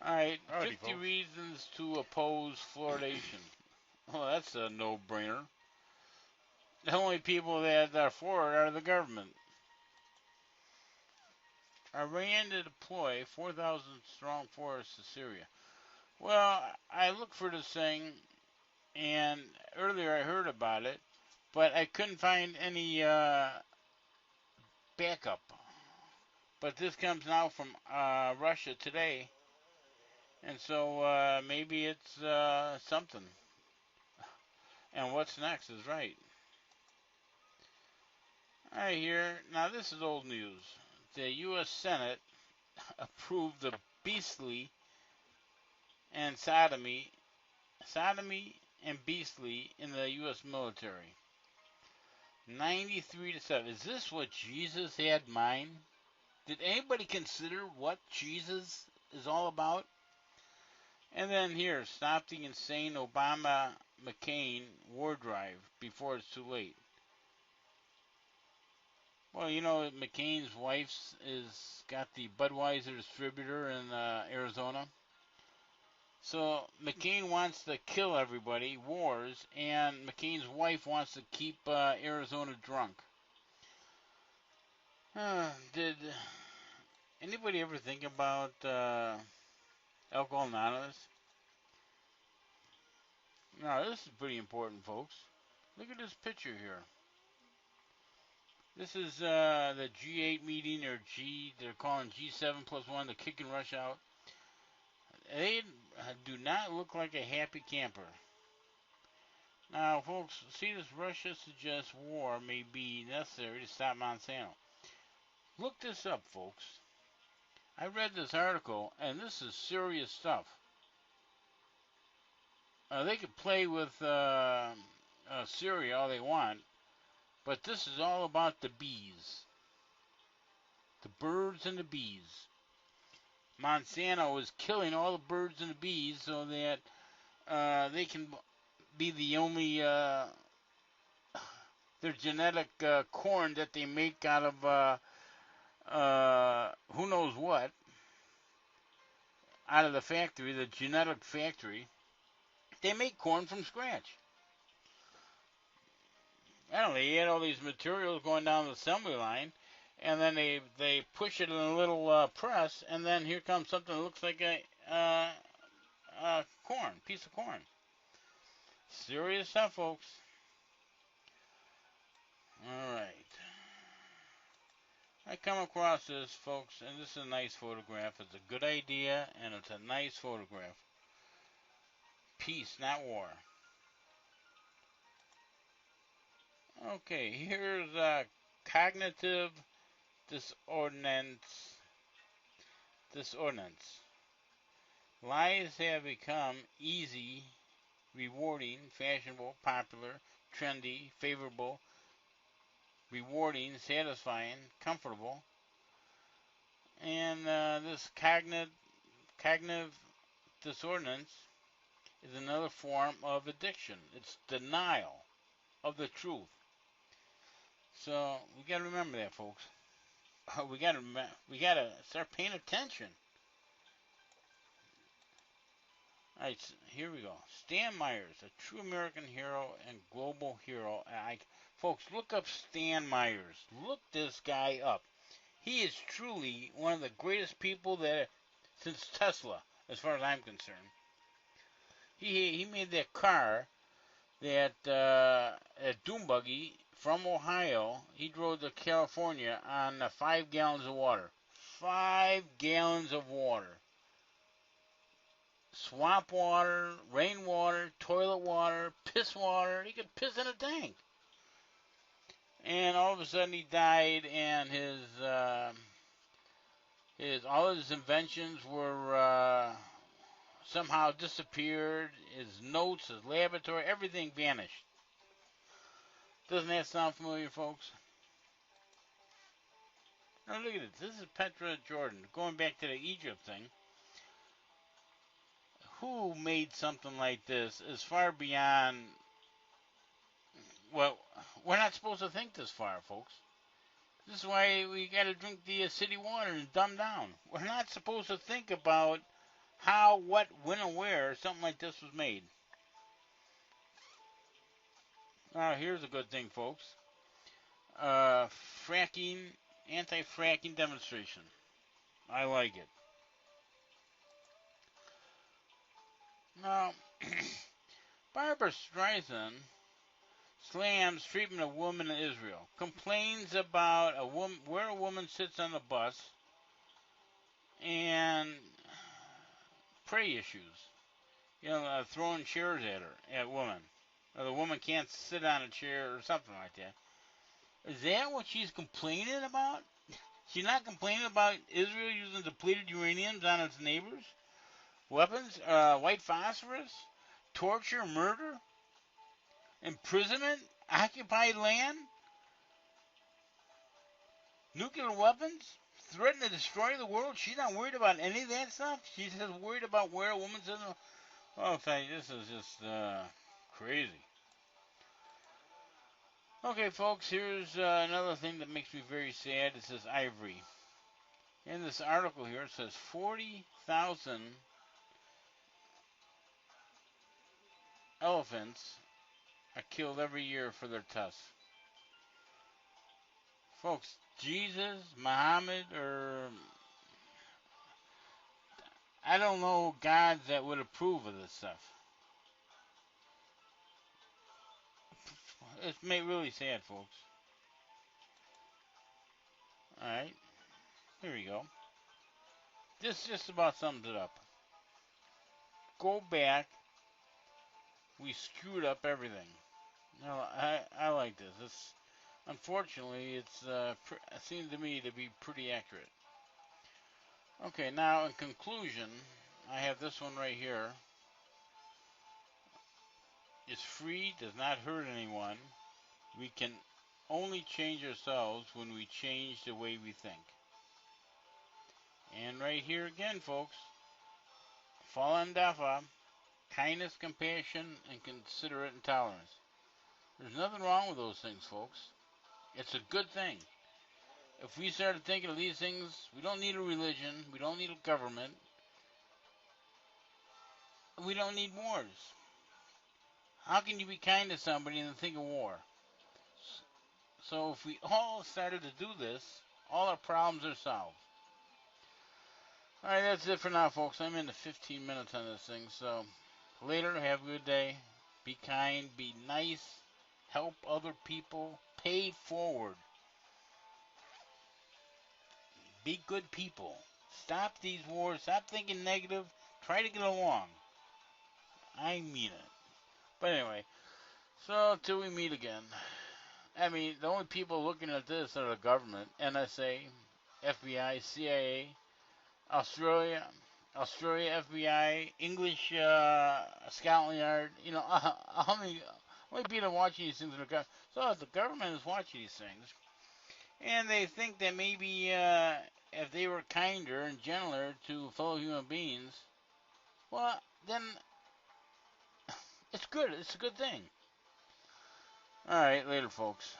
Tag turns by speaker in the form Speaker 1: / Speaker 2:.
Speaker 1: Alright,
Speaker 2: Alrighty,
Speaker 1: 50
Speaker 2: folks.
Speaker 1: reasons to oppose fluoridation. Well, that's a no-brainer. The only people that are for it are the government. Iran to deploy 4,000 strong force to Syria. Well, I looked for this thing, and earlier I heard about it, but I couldn't find any backup. But this comes now from Russia today, and so maybe it's something. And what's next is right. I hear now this is old news. The U.S. Senate approved the beastly and sodomy and beastly in the U.S. military. 93 to 7. Is this what Jesus had in mind? Did anybody consider what Jesus is all about? And then here, stop the insane Obama McCain war drive before it's too late. Well, you know McCain's wife is got the Budweiser distributor in Arizona. So McCain wants to kill everybody, wars, and McCain's wife wants to keep Arizona drunk. Did anybody ever think about Alcohol Anonymous? No, this is pretty important, folks. Look at this picture here. This is the G8 meeting, or they're calling G7 plus one, the kick and rush out. They do not look like a happy camper. Now, folks, see this Russia suggests war may be necessary to stop Monsanto. Look this up, folks. I read this article, and this is serious stuff. They could play with Syria all they want, but this is all about the bees. The birds and the bees. Monsanto is killing all the birds and the bees so that they can be the only their genetic corn that they make out of who knows what, out of the factory, the genetic factory. They make corn from scratch. I don't know, they add all these materials going down the assembly line, and then they push it in a little press, and then here comes something that looks like a piece of corn. Serious stuff, folks. All right. I come across this, folks, and this is a nice photograph. It's a good idea, and it's a nice photograph. Peace, not war. Okay, here's cognitive dissonance. Dissonance. Lies have become easy, rewarding, fashionable, popular, trendy, favorable, rewarding, satisfying, comfortable. And this cognitive dissonance is another form of addiction. It's denial of the truth. So we got to remember that, folks. We gotta start paying attention. All right, here we go. Stan Myers, a true American hero and global hero. Folks, look up Stan Myers. Look this guy up. He is truly one of the greatest people that since Tesla, as far as I'm concerned. He made that car, that Doom buggy from Ohio. He drove to California on 5 gallons of water. 5 gallons of water. Swamp water, rainwater, toilet water, piss water. He could piss in a tank. And all of a sudden he died, and his all of his inventions were somehow disappeared. His notes, his laboratory, everything vanished. Doesn't that sound familiar, folks? Now look at this. This is Petra Jordan. Going back to the Egypt thing. Who made something like this is far beyond. Well, we're not supposed to think this far, folks. This is why we got to drink the city water and dumb down. We're not supposed to think about how, what, when, and where something like this was made. Now, here's a good thing, folks. Fracking, anti-fracking demonstration. I like it. Now, Barbara Streisand slams treatment of women in Israel. Complains about a woman where a woman sits on a bus and prey issues. Throwing chairs at her, at women. Or the woman can't sit on a chair or something like that. Is that what she's complaining about? She's not complaining about Israel using depleted uraniums on its neighbors? Weapons, white phosphorus, torture, murder, imprisonment, occupied land, nuclear weapons, threaten to destroy the world. She's not worried about any of that stuff. She's just worried about where a woman's in the... Oh, this is just crazy. Okay, folks, here's another thing that makes me very sad. It says ivory. In this article here, it says 40,000 elephants are killed every year for their tusks. Folks, Jesus, Muhammad, or I don't know gods that would approve of this stuff. It's really sad, folks. Alright, here we go. This just about sums it up. Go back. We screwed up everything. No, I like this. Unfortunately, it seems to me to be pretty accurate. Okay, now in conclusion, I have this one right here. It's free, does not hurt anyone. We can only change ourselves when we change the way we think. And right here again, folks, Falun Dafa, kindness, compassion, and considerate intolerance. There's nothing wrong with those things, folks. It's a good thing. If we started thinking of these things, we don't need a religion, we don't need a government, we don't need wars. How can you be kind to somebody and then think of war? So if we all started to do this, all our problems are solved. Alright, that's it for now, folks. I'm into 15 minutes on this thing, so later, have a good day. Be kind, be nice, help other people, pay forward. Be good people. Stop these wars, stop thinking negative, try to get along. I mean it. But anyway, so until we meet again. I mean, the only people looking at this are the government, NSA, FBI, CIA, Australia, FBI, English Scotland Yard. How many people are watching these things? So if the government is watching these things, and they think that maybe if they were kinder and gentler to fellow human beings, well, then it's good. It's a good thing. All right, later, folks.